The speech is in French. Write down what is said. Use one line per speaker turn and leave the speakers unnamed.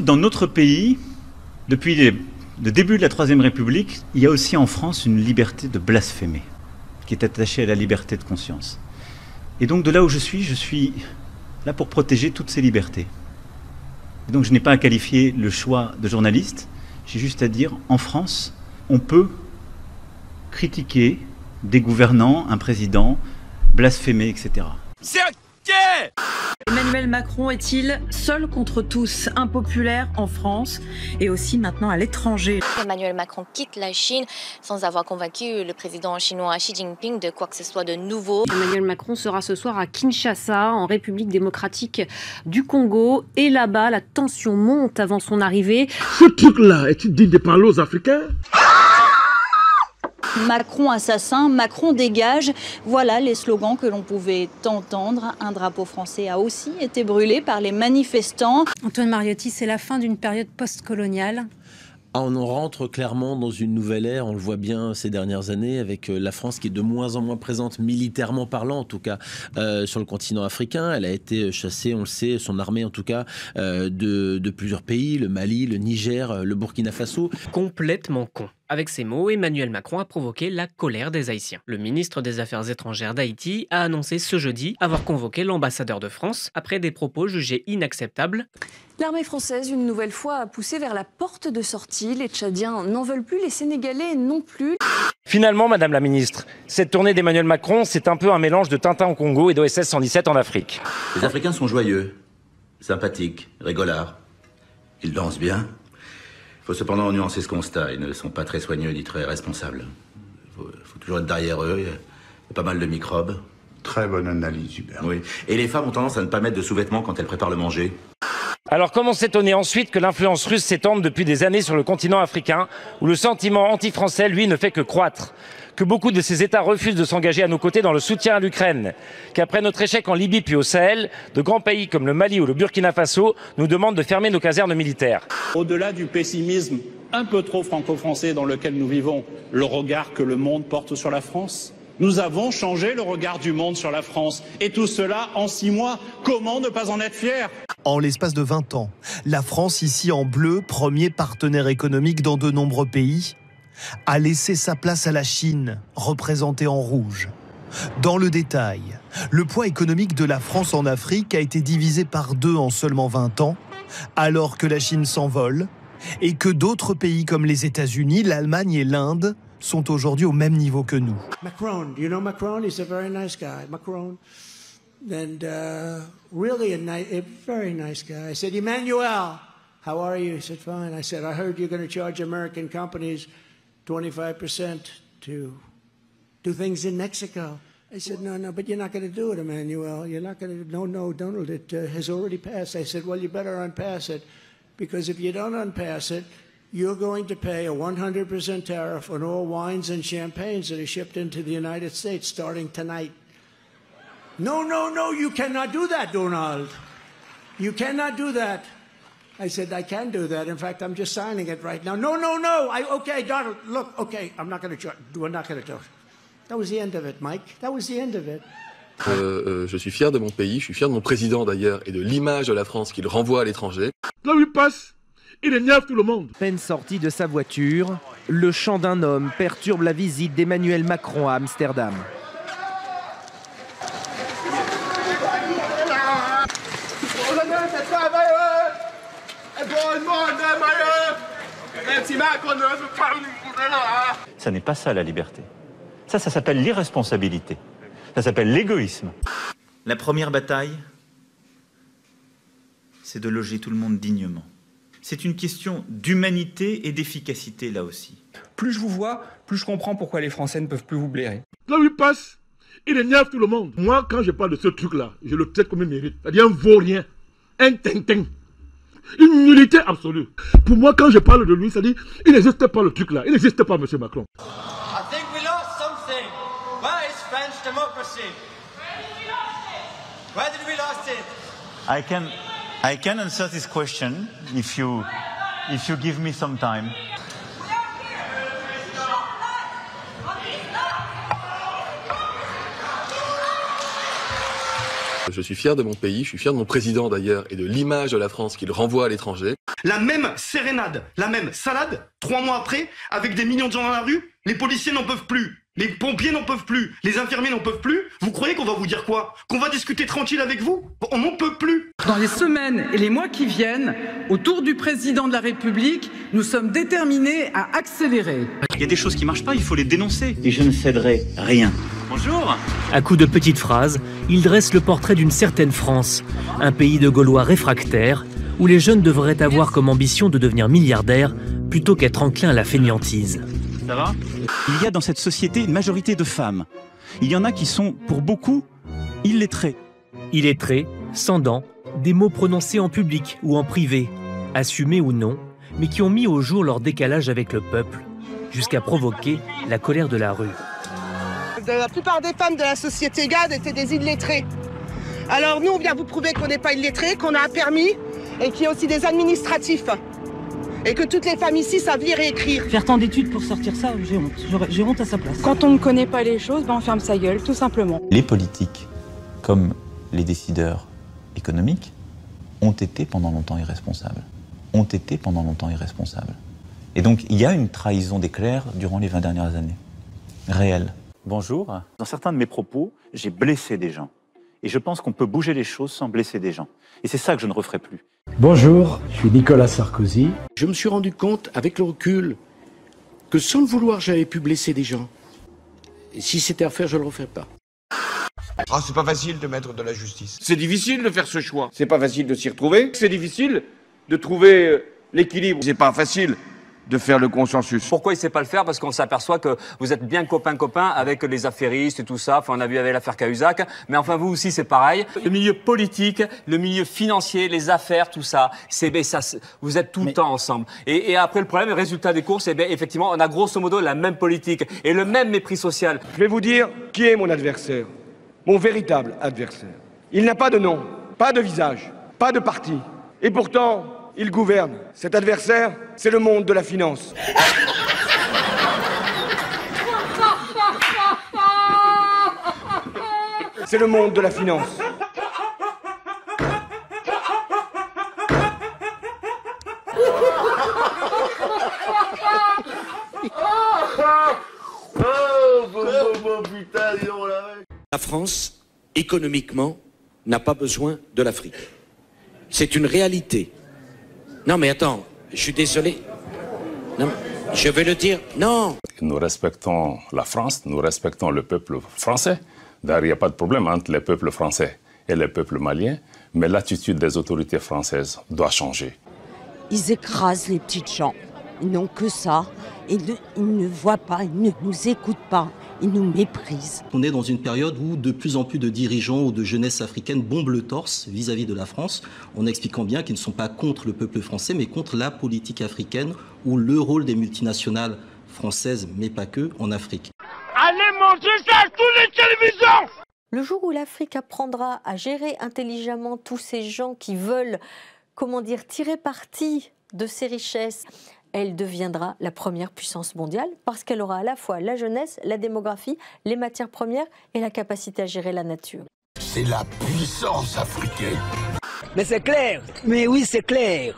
Dans notre pays, depuis le début de la Troisième République, il y a aussi en France une liberté de blasphémer, qui est attachée à la liberté de conscience. Et donc de là où je suis là pour protéger toutes ces libertés. Et donc je n'ai pas à qualifier le choix de journaliste, j'ai juste à dire, en France, on peut critiquer des gouvernants, un président, blasphémer, etc.
C'est ok!
Emmanuel Macron est-il seul contre tous, impopulaire en France et aussi maintenant à l'étranger?
Emmanuel Macron quitte la Chine sans avoir convaincu le président chinois Xi Jinping de quoi que ce soit de nouveau.
Emmanuel Macron sera ce soir à Kinshasa, en République démocratique du Congo. Et là-bas, la tension monte avant son arrivée.
Ce truc-là, est-il digne de parler aux Africains ?
Macron assassin, Macron dégage, voilà les slogans que l'on pouvait entendre. Un drapeau français a aussi été brûlé par les manifestants.
Antoine Mariotti, c'est la fin d'une période post-coloniale.
On en rentre clairement dans une nouvelle ère, on le voit bien ces dernières années, avec la France qui est de moins en moins présente, militairement parlant en tout cas, sur le continent africain. Elle a été chassée, on le sait, son armée en tout cas, de plusieurs pays, le Mali, le Niger, le Burkina Faso.
Complètement con. Avec ces mots, Emmanuel Macron a provoqué la colère des Haïtiens. Le ministre des Affaires étrangères d'Haïti a annoncé ce jeudi avoir convoqué l'ambassadeur de France après des propos jugés inacceptables.
L'armée française, une nouvelle fois, a poussé vers la porte de sortie. Les Tchadiens n'en veulent plus, les Sénégalais non plus.
Finalement, Madame la Ministre, cette tournée d'Emmanuel Macron, c'est un peu un mélange de Tintin au Congo et d'OSS 117 en Afrique.
Les Africains sont joyeux, sympathiques, rigolards. Ils dansent bien. Il faut cependant nuancer ce constat. Ils ne sont pas très soigneux ni très responsables. Il faut toujours être derrière eux. Il y a pas mal de microbes.
Très bonne analyse, Hubert.
Oui. Et les femmes ont tendance à ne pas mettre de sous-vêtements quand elles préparent le manger.
Alors comment s'étonner ensuite que l'influence russe s'étende depuis des années sur le continent africain, où le sentiment anti-français, lui, ne fait que croître, que beaucoup de ces États refusent de s'engager à nos côtés dans le soutien à l'Ukraine, qu'après notre échec en Libye puis au Sahel, de grands pays comme le Mali ou le Burkina Faso nous demandent de fermer nos casernes militaires.
Au-delà du pessimisme un peu trop franco-français dans lequel nous vivons, le regard que le monde porte sur la France, nous avons changé le regard du monde sur la France. Et tout cela en 6 mois. Comment ne pas en être fier ?
En l'espace de 20 ans, la France, ici en bleu, premier partenaire économique dans de nombreux pays, a laissé sa place à la Chine, représentée en rouge. Dans le détail, le poids économique de la France en Afrique a été divisé par 2 en seulement 20 ans, alors que la Chine s'envole et que d'autres pays comme les États-Unis, l'Allemagne et l'Inde sont aujourd'hui au même niveau que nous.
Macron, you know Macron? He's a very nice guy. Macron, and really a very nice guy. I said, Emmanuel, how are you? He said, fine. I said, I heard you're going to charge American companies 25% to do things in Mexico. I said, no, but you're not going to do it, Emmanuel. You're not going to, no, Donald, it has already passed. I said, well, you better unpass it, because if you don't unpass it, you're going to pay a 100% tariff on all wines and champagnes that are shipped into the United States starting tonight. No, you cannot do that, Donald. You cannot do that. I said, I can do that. In fact, I'm just signing it right now. No. Okay, Donald, look, okay, I'm not going to do it. That was the end of it, Mike. That was the end of it.
Je suis fier de mon pays, je suis fier de mon président d'ailleurs, et de l'image de la France qu'il renvoie à l'étranger.
Là où il passe, il énerve tout le monde.
Peine sorti de sa voiture, le chant d'un homme perturbe la visite d'Emmanuel Macron à Amsterdam.
Ça n'est pas ça la liberté. Ça s'appelle l'irresponsabilité. Ça s'appelle l'égoïsme. La première bataille, c'est de loger tout le monde dignement. C'est une question d'humanité et d'efficacité, là aussi.
Plus je vous vois, plus je comprends pourquoi les Français ne peuvent plus vous blairer.
Là où il passe, il énerve tout le monde. Moi, quand je parle de ce truc-là, je le traite comme il mérite. C'est-à-dire un vaurien, un tintin, une nullité absolue. Pour moi, quand je parle de lui, c'est-à-dire il n'existe pas le truc-là. Il n'existe pas, M. Macron.
I think we lost something. Where is French democracy? Where did we lose it?
I can answer this question if you give me some time.
Je suis fier de mon pays, je suis fier de mon président d'ailleurs, et de l'image de la France qu'il renvoie à l'étranger.
La même sérénade, la même salade, 3 mois après, avec des millions de gens dans la rue, les policiers n'en peuvent plus. Les pompiers n'en peuvent plus, les infirmiers n'en peuvent plus. Vous croyez qu'on va vous dire quoi? Qu'on va discuter tranquille avec vous? On n'en peut plus.
Dans les semaines et les mois qui viennent, autour du président de la République, nous sommes déterminés à accélérer.
Il y a des choses qui ne marchent pas, il faut les dénoncer. Et je ne céderai rien. Bonjour.
À coups de petites phrases, il dresse le portrait d'une certaine France, un pays de Gaulois réfractaires, où les jeunes devraient avoir comme ambition de devenir milliardaires plutôt qu'être enclins à la fainéantise.
Ça va? Il y a dans cette société une majorité de femmes. Il y en a qui sont, pour beaucoup, illettrées.
Illettrés, sans dents, des mots prononcés en public ou en privé, assumés ou non, mais qui ont mis au jour leur décalage avec le peuple, jusqu'à provoquer la colère de la rue.
La plupart des femmes de la société GAD étaient des illettrés. Alors nous, on vient vous prouver qu'on n'est pas illettrés, qu'on a un permis et qu'il y a aussi des administratifs. Et que toutes les femmes ici savent lire et écrire.
Faire tant d'études pour sortir ça, j'ai honte. J'ai honte à sa place.
Quand on ne connaît pas les choses, on ferme sa gueule, tout simplement.
Les politiques, comme les décideurs économiques, ont été pendant longtemps irresponsables. Et donc, il y a une trahison des clercs durant les 20 dernières années. Réelle.
Bonjour. Dans certains de mes propos, j'ai blessé des gens. Et je pense qu'on peut bouger les choses sans blesser des gens. Et c'est ça que je ne referai plus.
Bonjour, je suis Nicolas Sarkozy.
Je me suis rendu compte, avec le recul, que sans le vouloir, j'avais pu blesser des gens. Et si c'était à faire, je ne le referais pas.
Ah, c'est pas facile de mettre de la justice.
C'est difficile de faire ce choix. C'est pas facile de s'y retrouver. C'est difficile de trouver l'équilibre. C'est pas facile de faire le consensus.
Pourquoi il ne sait pas le faire? Parce qu'on s'aperçoit que vous êtes bien copain-copain avec les affairistes et tout ça. Enfin, on a vu avec l'affaire Cahuzac. Mais enfin, vous aussi, c'est pareil. Le milieu politique, le milieu financier, les affaires, tout ça, vous êtes tout le temps ensemble. Et après, le problème, le résultat des courses, effectivement, on a grosso modo la même politique et le même mépris social.
Je vais vous dire qui est mon adversaire. Mon véritable adversaire. Il n'a pas de nom, pas de visage, pas de parti. Et pourtant, il gouverne. Cet adversaire, c'est le monde de la finance. C'est le monde de la finance.
La France, économiquement, n'a pas besoin de l'Afrique. C'est une réalité. Non mais attends, je suis désolé. Non, je vais le dire, non.
Nous respectons la France, nous respectons le peuple français. D'ailleurs, il n'y a pas de problème entre les peuples français et les peuples maliens, mais l'attitude des autorités françaises doit changer.
Ils écrasent les petites gens. Ils n'ont que ça. Ils ne voient pas, ils ne nous écoutent pas. Ils nous méprisent.
On est dans une période où de plus en plus de dirigeants ou de jeunesse africaine bombent le torse vis-à-vis de la France, en expliquant bien qu'ils ne sont pas contre le peuple français, mais contre la politique africaine ou le rôle des multinationales françaises, mais pas que, en Afrique.
Allez manger ça à toutes les télévisions!
Le jour où l'Afrique apprendra à gérer intelligemment tous ces gens qui veulent, tirer parti de ces richesses, elle deviendra la première puissance mondiale parce qu'elle aura à la fois la jeunesse, la démographie, les matières premières et la capacité à gérer la nature.
C'est la puissance africaine.
Mais c'est clair, mais oui c'est clair.